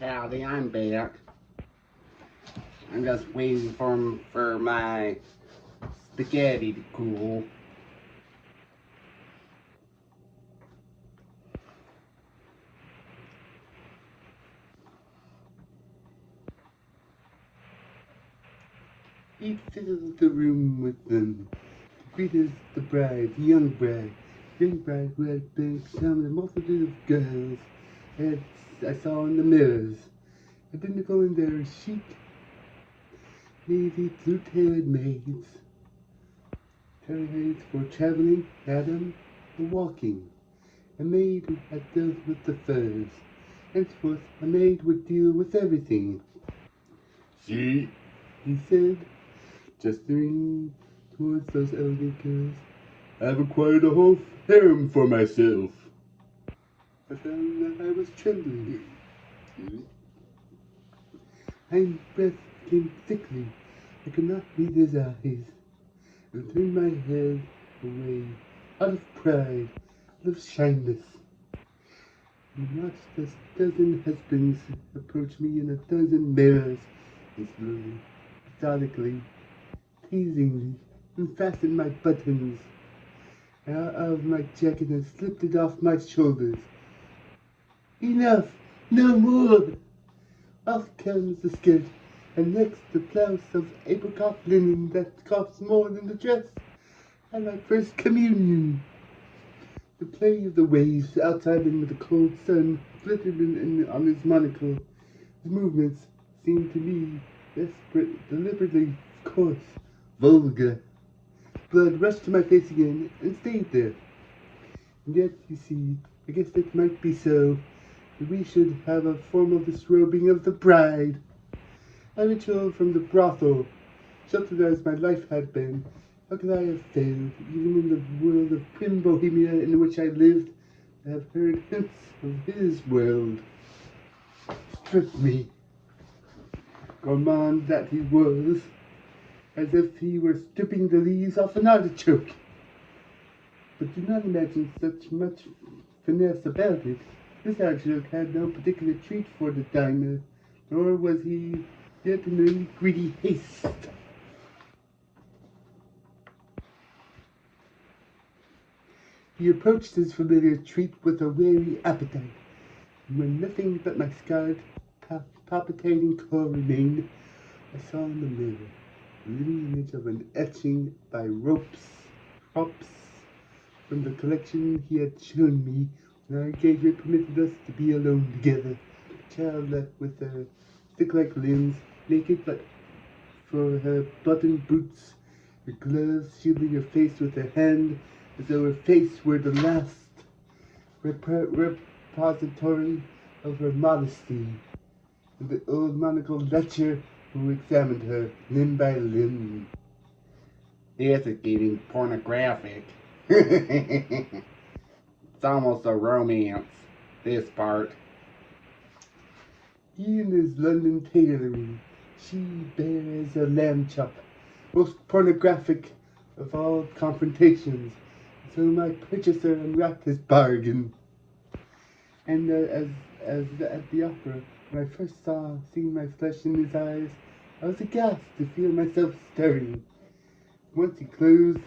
Howdy, I'm back. I'm just waiting for my spaghetti to cool. He filled the room with them. To greet us, the bride, the young bride who had become the multitude of girls I saw in the mirrors. Identical in their chic, navy blue-tailed maids. Tailor-maids for traveling, madam, or walking. A maid who had dealt with the furs. Henceforth, a maid would deal with everything. See, he said, gesturing towards those elegant girls, I've acquired a whole harem for myself. I found that I was trembling. My breath came thickly. I could not meet his eyes. And turned my head away, out of pride, out of shyness. And watched as a dozen husbands approach me in a dozen mirrors, and slowly, methodically, teasingly, unfastened my buttons out of my jacket and slipped it off my shoulders. Enough! No more! Off comes the skirt, and next the blouse of apricot linen that costs more than the dress at my first communion. The play of the waves outside in the cold sun glittered on his monocle. His movements seemed to me desperate, deliberately coarse, vulgar. Blood rushed to my face again and stayed there. And yet, you see, I guess it might be so, that we should have a formal disrobing of the bride. A ritual from the brothel, sheltered as my life had been. How could I have failed, even in the world of prim Bohemia in which I lived, to have heard hints of his world? Stripped me, gourmand that he was, as if he were stripping the leaves off an artichoke. But do not imagine such much finesse about it. This artichoke had no particular treat for the diner, nor was he yet in any greedy haste. He approached his familiar treat with a wary appetite, and when nothing but my scarred, palpitating core remained, I saw in the mirror the living image of an etching by Props, from the collection he had shown me when our engagement permitted us to be alone together. The child left with her stick-like limbs, naked but for her buttoned boots, her gloves shielding her face with her hand, as though her face were the last repository of her modesty, and the old monocled lecher who examined her limb by limb. This is getting pornographic. It's almost a romance, this part. He and his London tailoring, she bare as a lamb chop, most pornographic of all confrontations. So my purchaser unwrapped his bargain. And as at the opera, when I first seeing my flesh in his eyes, I was aghast to feel myself stirring. Once he closed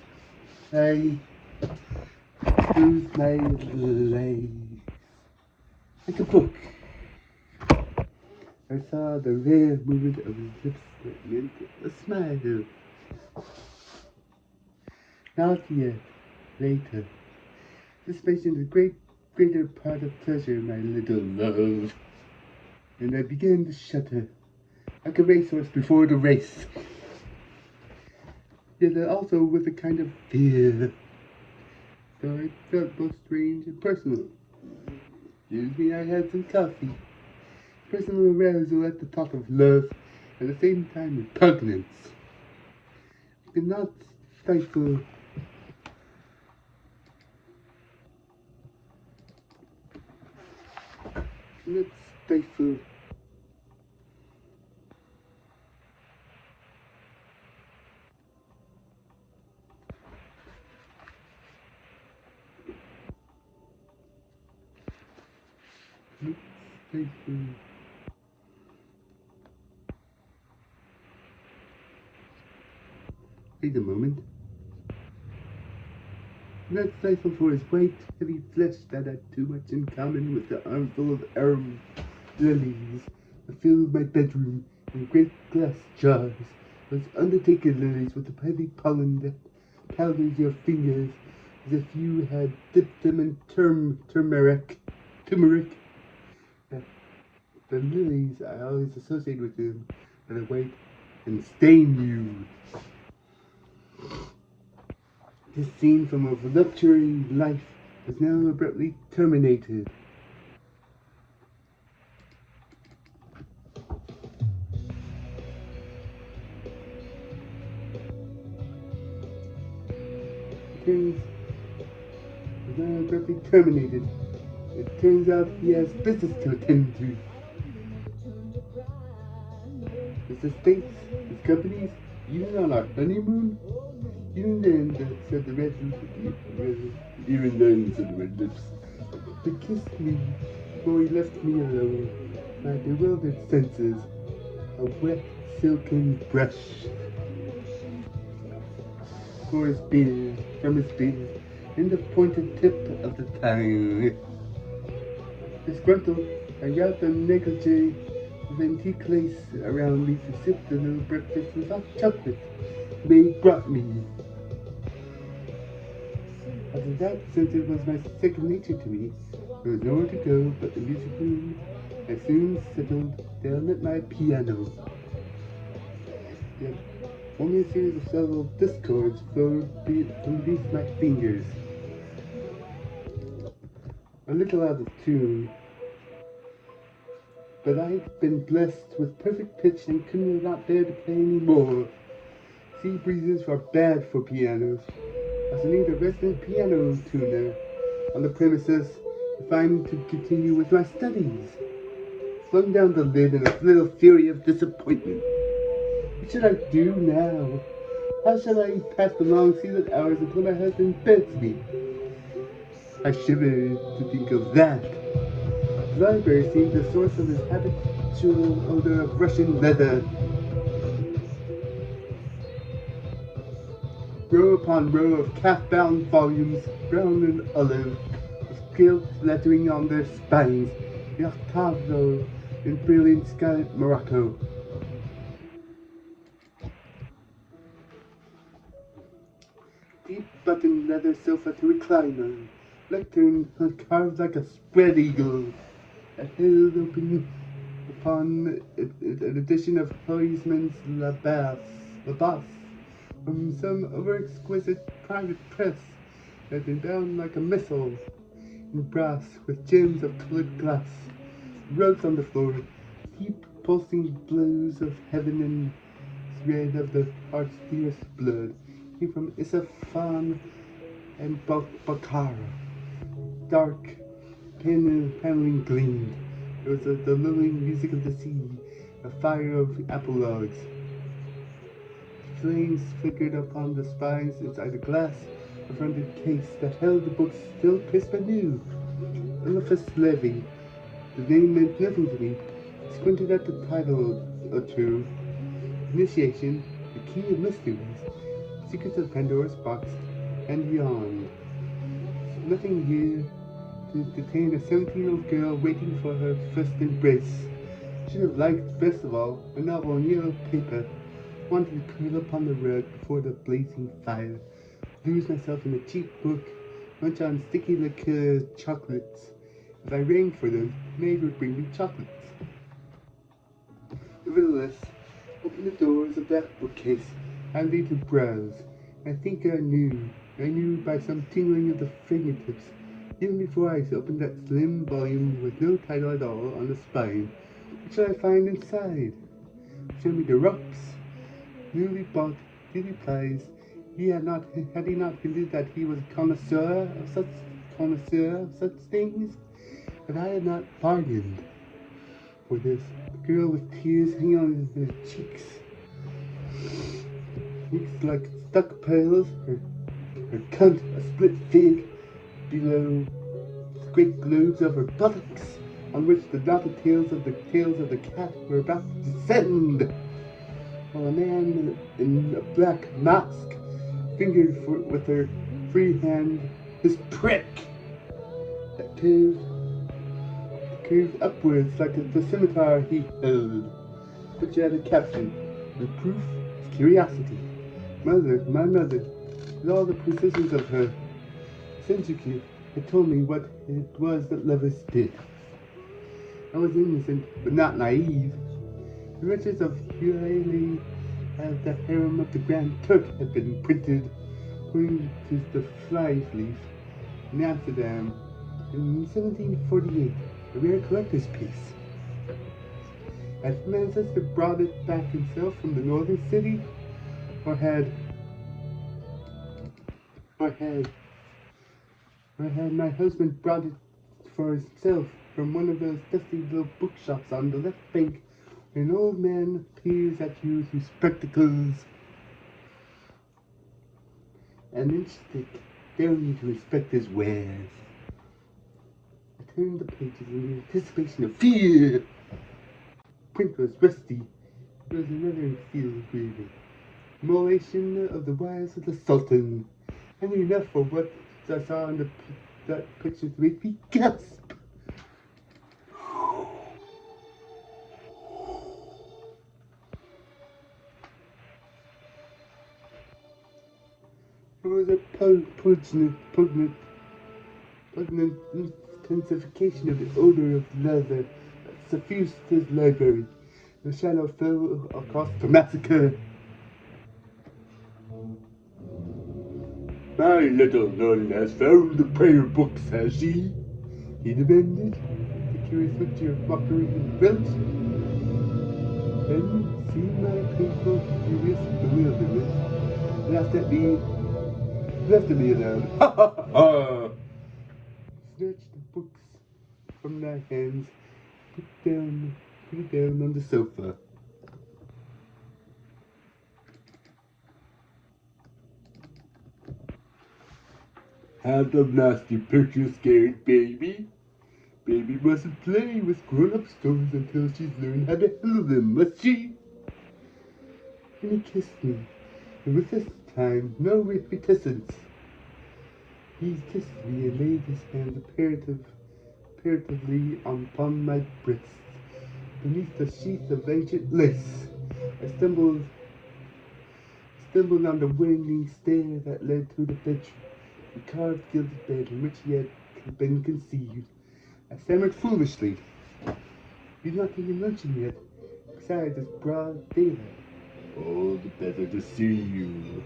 my legs like a book. I saw the rare movement of his lips that meant a smile. Not yet. Later. This mentioned a greater part of pleasure, my little love. And I began to shudder, like a racehorse before the race. Yet also with a kind of fear. So it felt both strange and personal. Excuse me, I had some coffee. Personal arousal at the thought of love, at the same time repugnance. I could not stifle Let's stifle stifle Wait a moment. That stifle for his white, heavy flesh that had too much in common with the armful of arum lilies that filled my bedroom in great glass jars. Those undertaker lilies with the heavy pollen that powders your fingers as if you had dipped them in turmeric. The lilies I always associate with them that are white and stain you. This scene from a voluptuary life is now abruptly terminated. It turns out he has business to attend to. His estates, his companies, even on our honeymoon. Even then, said the red lips. He kissed me before he left me alone. My bewildered senses, a wet silken brush from his beard, and the pointed tip of the tongue. Disgruntled, I got the negligee of antique lace around me to sip the little breakfast with hot chocolate Maid brought me. After that, since it was my second nature to me, there was nowhere to go but the music room. I soon settled down at my piano. Yet only a series of subtle discords flowed from beneath my fingers. A little out of tune, but I'd been blessed with perfect pitch and could not bear to play any more. Sea breezes were bad for pianos. I was need a resident piano tuner on the premises if I'm to continue with my studies. Flung down the lid in a little fury of disappointment. What should I do now? How shall I pass the long seated hours until my husband beds me? I shivered to think of that. The library seemed the source of his habitual odor of Russian leather. Row upon row of calf-bound volumes, brown and olive, with gilt lettering on their spines, the octavo in brilliant scarlet morocco. Deep buttoned leather sofa to recline on, lectern carved like a spread eagle, a held open upon an edition of Huysmans' La Basse, from some over-exquisite private press that had been bound like a missile in brass with gems of colored glass. Rugs on the floor, deep pulsing blows of heaven and thread of the heart's dearest blood came from Isfahan and Bukhara. Dark paneling gleamed. There was the lulling music of the sea, a fire of apologues. Flames flickered upon the spines inside a glass fronted case that held the books still crisp and new. Eliphas Levi. The name meant nothing to me. I squinted at the title or two. Initiation, the Key of Mysteries, Secrets of Pandora's Box, and yawned. Nothing here to detain a 17-year-old girl waiting for her first embrace. Should have liked, best of all, a novel on yellow paper. Wanted to curl up on the rug before the blazing fire, lose myself in a cheap book, munch on sticky liqueur chocolates. If I rang for them, maid would bring me chocolates. Nevertheless, opened the doors of that bookcase, handy to browse. I think I knew by some tingling of the fingertips, even before I opened that slim volume with no title at all on the spine. What shall I find inside? Show me the rocks. Newly bought, he replies, had he not hinted that he was a connoisseur of such things? But I had not bargained for this. The girl with tears hanging on her cheeks like stuck pearls, her cunt a split fig below the great globes of her buttocks, on which the knotted tails of the cat were about to descend, while a man in a black mask fingered with her free hand his prick that curved upwards like the scimitar he held. But she had a caption. The proof is curiosity. My mother, with all the precisions of her sensuality, had told me what it was that lovers did. I was innocent, but not naive. The riches of Huayli as the harem of the Grand Turk had been printed according to the fly-leaf in Amsterdam in 1748, a rare collector's piece. Had my ancestor brought it back himself from the northern city, or had my husband brought it for himself from one of those dusty little bookshops on the left bank, where an old man peers at you through spectacles and an inch-stick, daring you to inspect his wares. I turned the pages in the anticipation of fear. Print was rusty. There was another seal engraving. Immolation of the wives of the Sultan. I knew enough for what I saw in that picture to make me gasp. There was a poignant intensification of the odor of leather that suffused his library. The shadow fell across the massacre. My little nun has found the prayer books, has she? He demanded, the curious mixture of mockery and filth. Then, seeing my painful, furious bewilderment, left me alone. Ha ha ha! Snatched the books from my hands, put it down on the sofa. Had the nasty picture scared baby? Baby mustn't play with grown-up stories until she's learned how to handle them, must she? And he kissed me, and with this time no reticence. He kissed me and laid his hand imperatively upon my breast, beneath the sheath of ancient lace. I stumbled on the winding stair that led to the bedroom, the carved gilded bed in which he had been conceived. I stammered foolishly. He's not eaten luncheon yet. Besides, it's broad daylight. All the better to see you.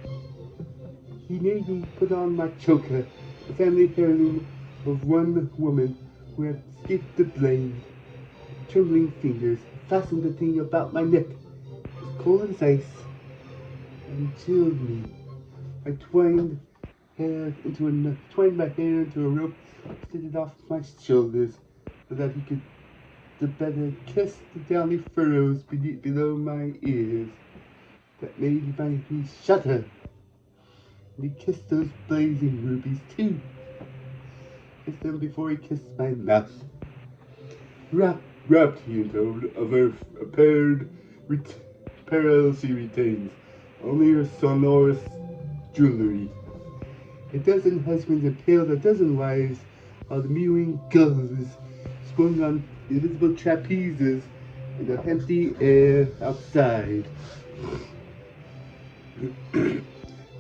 He made me put on my choker, the family heirloom of one woman who had escaped the blade. With trembling fingers, fastened the thing about my neck. It was cold as ice, and chilled me. I twined my hair into a rope, slid it off my shoulders, so that he could the better kiss the downy furrows below my ears that made my knees shudder. And he kissed those blazing rubies too. Kissed them before he kissed my mouth. Wrapped, he told, of her apparel she retains, only her sonorous jewelry. A dozen husbands impaled a dozen wives, while the mewing gulls swung on invisible trapezes in the empty air outside. I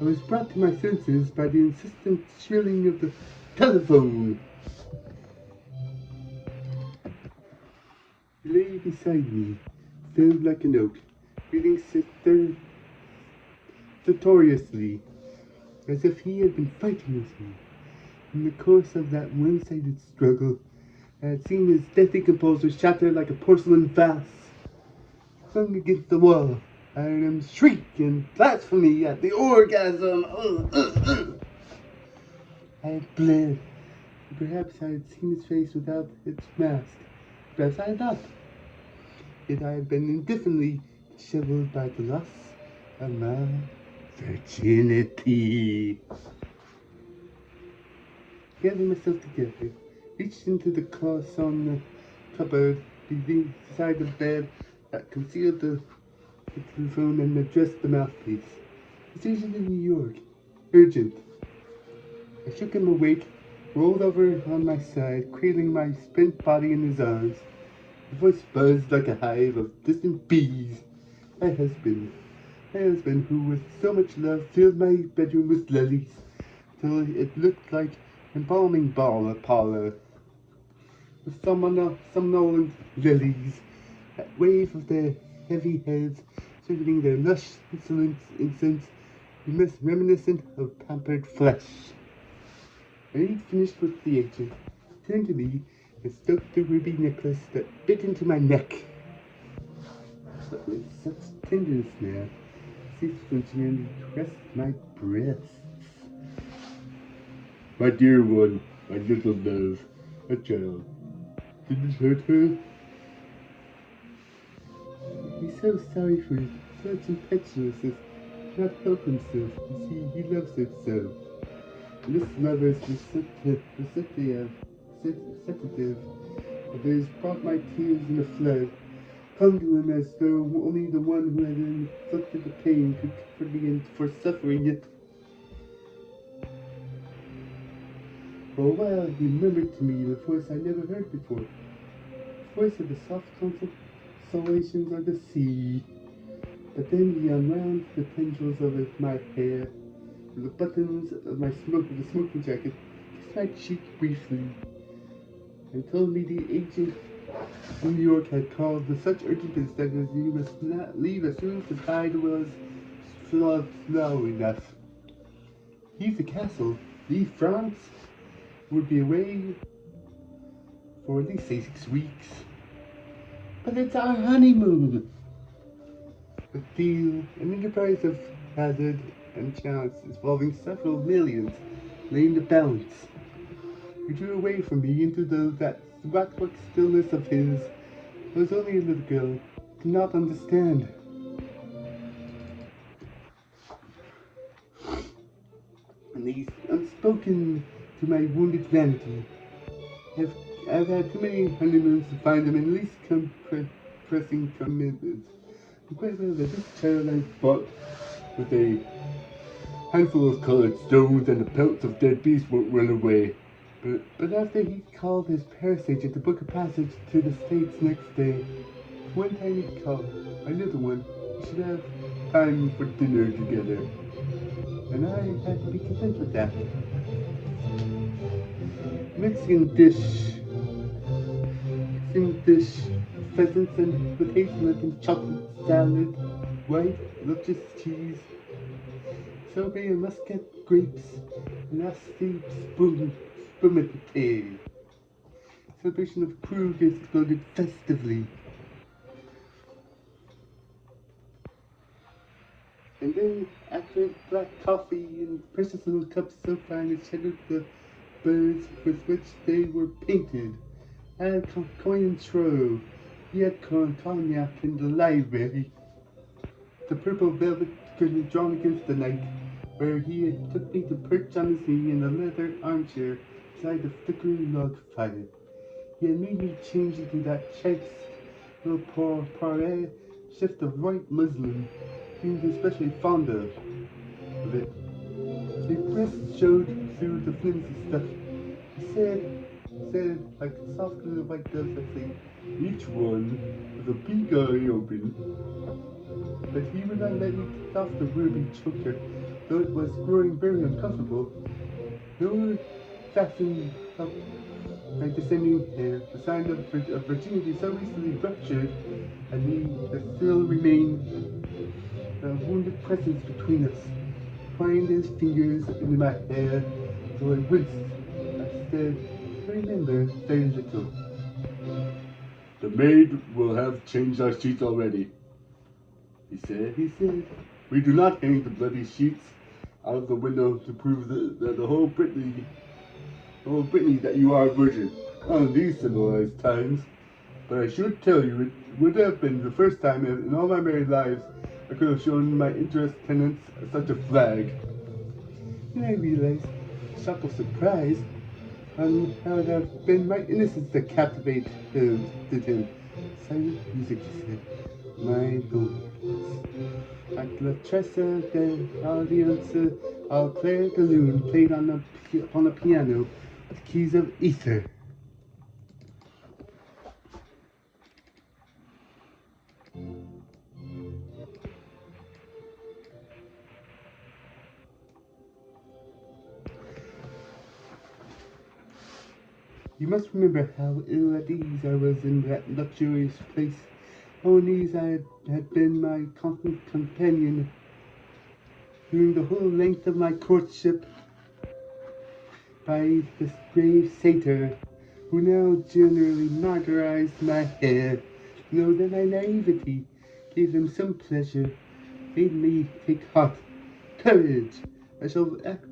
was brought to my senses by the insistent shrilling of the telephone. He lay beside me, filled like an oak, breathing stertorously, as if he had been fighting with me. In the course of that one-sided struggle, I had seen his deadly composure shatter like a porcelain vase. Flung against the wall, I heard him shriek in blasphemy at the orgasm. I had bled. Perhaps I had seen his face without its mask. Perhaps I had not. Yet I had been indifferently disheveled by the loss of my virginity. Gathering myself together, reached into the cloth on the cupboard beside the bed that concealed the telephone and addressed the mouthpiece. It's usually in New York. urgent. I shook him awake, rolled over on my side, cradling my spent body in his arms. His voice buzzed like a hive of distant bees. My husband, who with so much love filled my bedroom with lilies, till it looked like embalming parlor, with somnolent lilies, that wave of their heavy heads, circling their lush incense, reminiscent of pampered flesh. When he'd finished with the agent, he turned to me and stroked the ruby necklace that bit into my neck. But with such tenderness now, ceased flinching and he caressed my breasts. My dear one, my little love, a child. Did it hurt her? He's so sorry for such impetuousness, cannot help himself. You see, he loves her so. And this mother's receptive that has brought my tears in a flood, clung to him as though only the one who had inflicted the pain could comfort me for suffering it. For a while he murmured to me in a voice I never heard before, the voice of the soft consolations of the sea. But then he unwound the tendrils of my hair, and the buttons of the smoking jacket, kissed my cheek briefly, and told me the agent in New York had called with such urgent business that he must not leave as soon as the tide was slow enough. Leave the castle, leave France, would be away for at least 6 weeks. But it's our honeymoon. A deal, an enterprise of hazard and chance involving several millions lay in the balance. He drew away from me into that rock-like stillness of his. I was only a little girl, did not understand. And he's unspoken to my wounded vanity. I've had too many honeymoons to find them in least pressing commitments. I'm quite aware that this child I bought with a handful of colored stones and the pelts of dead beasts won't run away. But after he called his Paris agent to book a passage to the States next day, one tiny call, my little one, we should have time for dinner together. And I had to be content with that. Mexican dish, pheasants and with hazelnut and chocolate salad, white, luscious cheese, sorbet and muscat grapes, and nasty spumante. Celebration of Krug exploded festively. And then, after black coffee and precious little cups so fine it shadowed the birds with which they were painted, I had coin and trove. He had cognac in the library, the purple velvet curtain drawn against the night, where he had took me to perch on his knee in a leather armchair beside the flickering log fire. He had made me change into that chaste little paré shift of white muslin he was especially fond of it. His breast showed through the flimsy stuff. He said, like soft little white doves that say, each one with a pink eye open. But he would not let me take off the ruby choker, though it was growing very uncomfortable. Nor fastened up my descending hair, the sign of virginity so recently ruptured, and there still remained a wounded presence between us, twined his fingers in my hair till I winced. I said, I remember very little. The maid will have changed our sheets already, he said. We do not hang the bloody sheets out of the window to prove the whole Brittany that you are a virgin on these civilized times. But I should tell you, it would have been the first time in all my married lives I could have shown my interest tenants such a flag. Then I realized, shock of surprise, how it had been my innocence that captivated him. silent music, she said. My bones. At La Tressa de Audience, Claire de Lune played on a piano with keys of ether. You must remember how ill at ease I was in that luxurious place. How uneasy I had been my constant companion during the whole length of my courtship by this grave satyr, who now generally martyrized my hair. You know that my naivety gave him some pleasure, made me take heart, courage. I shall act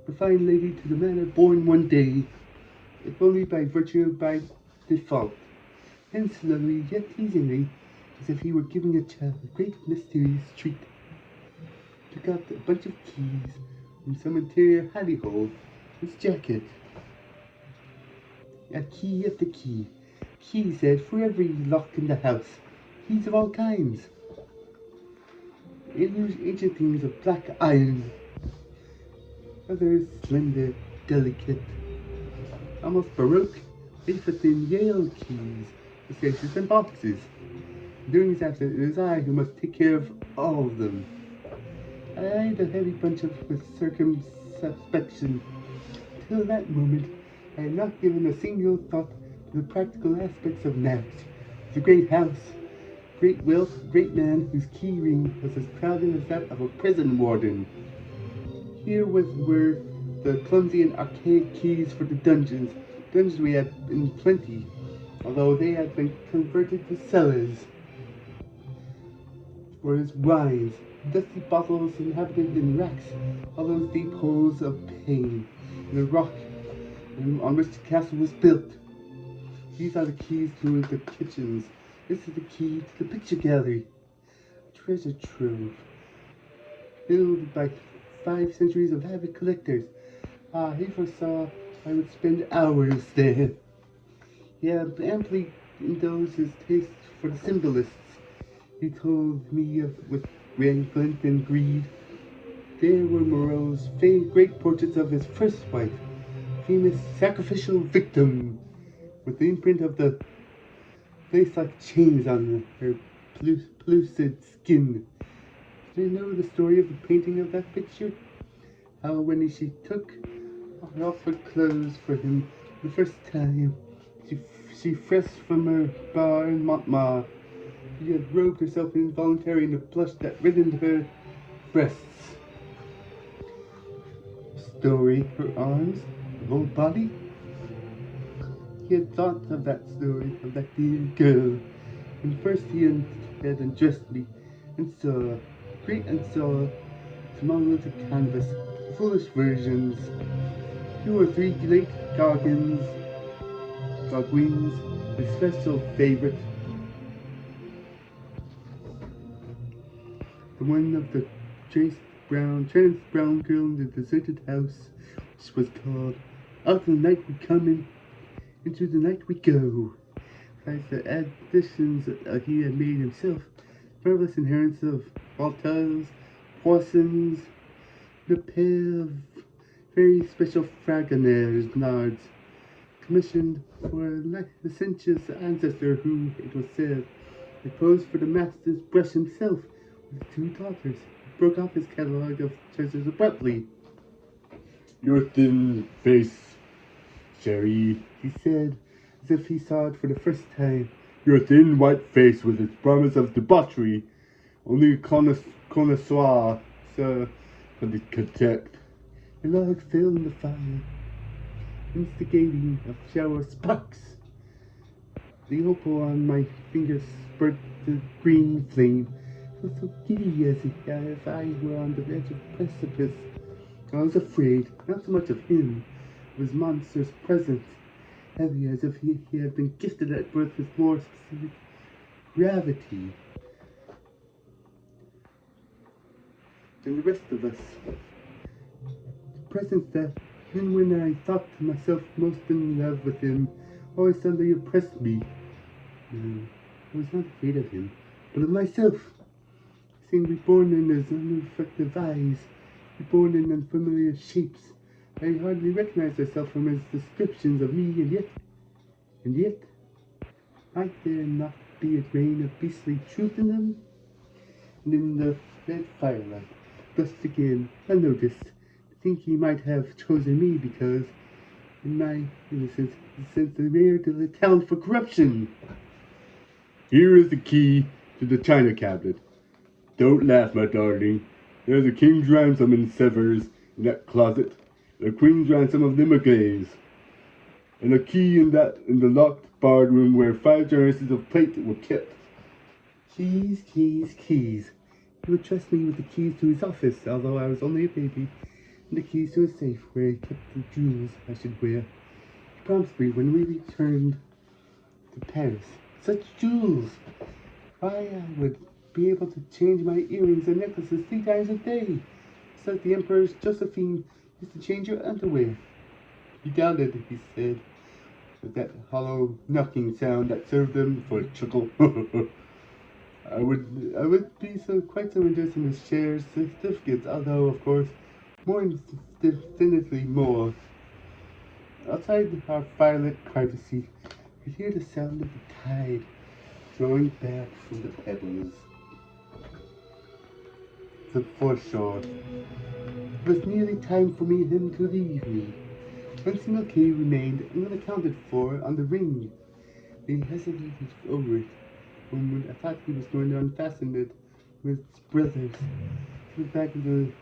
the fine lady to the manner born one day, if only by virtue by default. And slowly, yet teasingly, as if he were giving a child a great mysterious treat, took out a bunch of keys from some interior hidey-hole his jacket. A key after key. He said, for every lock in the house. Keys of all kinds. Ancient things of black iron. Others slender, delicate, almost baroque, wafer-thin Yale keys, with cases and boxes. During his absence, it was I who must take care of all of them. I eyed a heavy bunch with circumspection. Till that moment, I had not given a single thought to the practical aspects of marriage. The great house, great wealth, great man whose key ring was as crowded as that of a prison warden. Here were the clumsy and archaic keys for the dungeons. Dungeons we had in plenty, although they had been converted to cellars. For his wines, dusty bottles inhabited in racks, all those deep holes of pain in the rock on which the castle was built. These are the keys to the kitchens. This is the key to the picture gallery. A treasure trove, filled by 5 centuries of avid collectors. He foresaw I would spend hours there. He had amply indulged his taste for the symbolists. He told me with glint and greed. There were Moreau's famed great portraits of his first wife, famous sacrificial victim, with the imprint of the lace-like chains on her pellucid skin. Do you know the story of the painting of that picture? How when she took off her clothes for him the first time, she fresh from her bar in Montmartre, she had robed herself involuntarily in a blush that reddened her breasts. Story, her arms, her whole body. He had thought of that story, of that dear girl, when first he had undressed me, and saw, small little canvas, foolish versions, 2 or 3 late Godwins, his special favorite, the one of the tranced brown girl in the deserted house, which was called Out of the Night We Come In, Into the Night We Go. Besides the additions that he had made himself, marvelous inheritance of volatiles, poissons, and a pair of very special Fragonard nards, commissioned for a licentious ancestor who, it was said, had posed for the master's brush himself with 2 daughters. He broke off his catalogue of treasures abruptly. Your thin face, Sherry, he said, as if he saw it for the first time. Your thin white face with its promise of debauchery. Only a connoisseur, sir, could detect. The log fell in the fire, instigating a shower of sparks. The opal on my fingers spurted the green flame. I felt so giddy as if I were on the edge of a precipice. I was afraid, not so much of him, of his monstrous presence, heavy as if he had been gifted at birth with more specific gravity than the rest of us. The presence that, even when I thought myself most in love with him, always suddenly oppressed me. I was not afraid of him, but of myself. Seeing reborn in his unreflective eyes, reborn in unfamiliar shapes, I hardly recognized myself from his descriptions of me, and yet, might there not be a grain of beastly truth in them? And in the red firelight, thus again unnoticed, to think he might have chosen me because, in my innocence, he sensed a rare talent for corruption. Here is the key to the china cabinet. Don't laugh, my darling. There's a king's ransom in Severs in that closet, and a queen's ransom of Limerick's, and a key in the locked barred room where 5 generations of plate were kept. Keys, keys, keys. He would trust me with the keys to his office, although I was only a baby, and the keys to his safe where he kept the jewels I should wear. He promised me when we returned to Paris. Such jewels! Why, I would be able to change my earrings and necklaces 3 times a day, just like the Empress Josephine used to change her underwear. He doubted, he said, with that hollow knocking sound that served him for a chuckle. I would be quite so interested in his shares, certificates, although, of course, more definitely more. Outside our firelit privacy, we hear the sound of the tide flowing back from the pebbles. The foreshore. It was nearly time for him to leave me. One single key remained unaccounted for on the ring. He hesitated over it. When I thought he was going to unfasten it with his brothers, put it back into the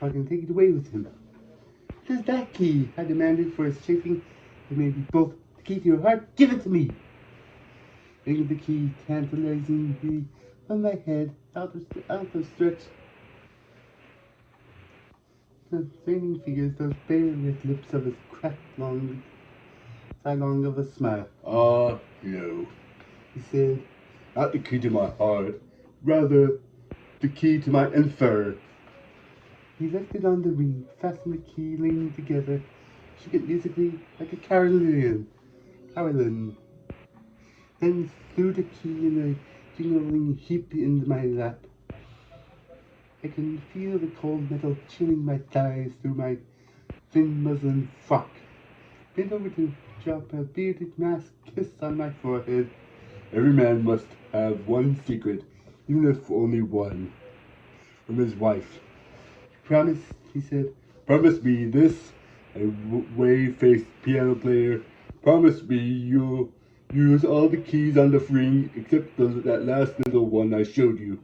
pocket and take it away with him. What is that key? I demanded for his chafing. It may be both. The key to your heart? Give it to me! I gave the key tantalizingly on my head, out of stretch. The flaming figures, those bare red lips of his cracked sidelong of a smile. Ah, no, he said. Not the key to my heart, rather the key to my infer. He left it on the ring, fastened the key, leaning together, shook it musically like a carillon, then threw the key in a jingling heap into my lap. I can feel the cold metal chilling my thighs through my thin muslin frock. Bent over to drop a bearded masked kiss on my forehead. Every man must have one secret, even if only one, from his wife. Promise, he said. Promise me this, a wave-faced piano player. Promise me you'll use all the keys on the ring except that last little one I showed you.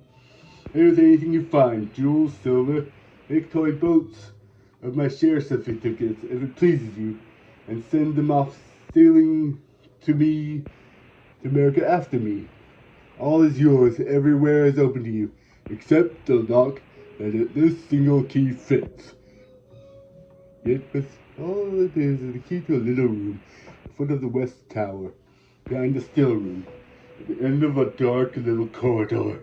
There's anything you find, jewels, silver, make toy boats of my share certificates if it pleases you, and send them off sailing to America after me. All is yours, everywhere is open to you, except the lock that this single key fits. Yet with all it is the key to a little room, at the foot of the west tower, behind the still room, at the end of a dark little corridor,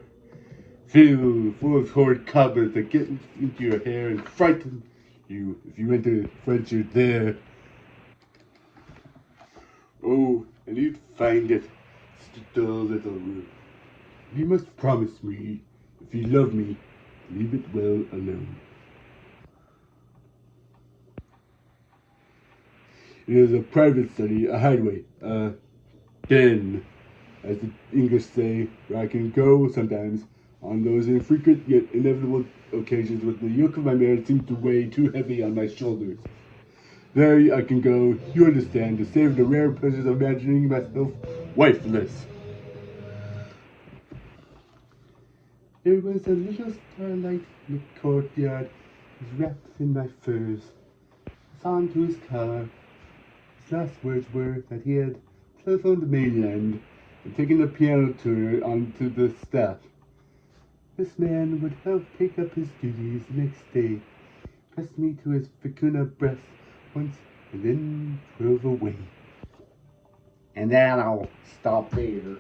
full of horrid cobwebs that get into your hair and frighten you if you venture there. Oh, and you'd find it, such a dull little room. You must promise me, if you love me, leave it well alone. It is a private study, a hideaway, a den, as the English say, where I can go sometimes on those infrequent yet inevitable occasions when the yoke of my marriage seems to weigh too heavy on my shoulders. There I can go, you understand, to save the rare pleasures of imagining myself wifeless. There was a little starlight in the courtyard, wrapped in my furs. I saw him to his car. His last words were that he had telephoned the mainland and taken a piano tour onto the staff. This man would help take up his duties the next day, pressed me to his vicuna breast once, and then drove away. And then I'll stop there.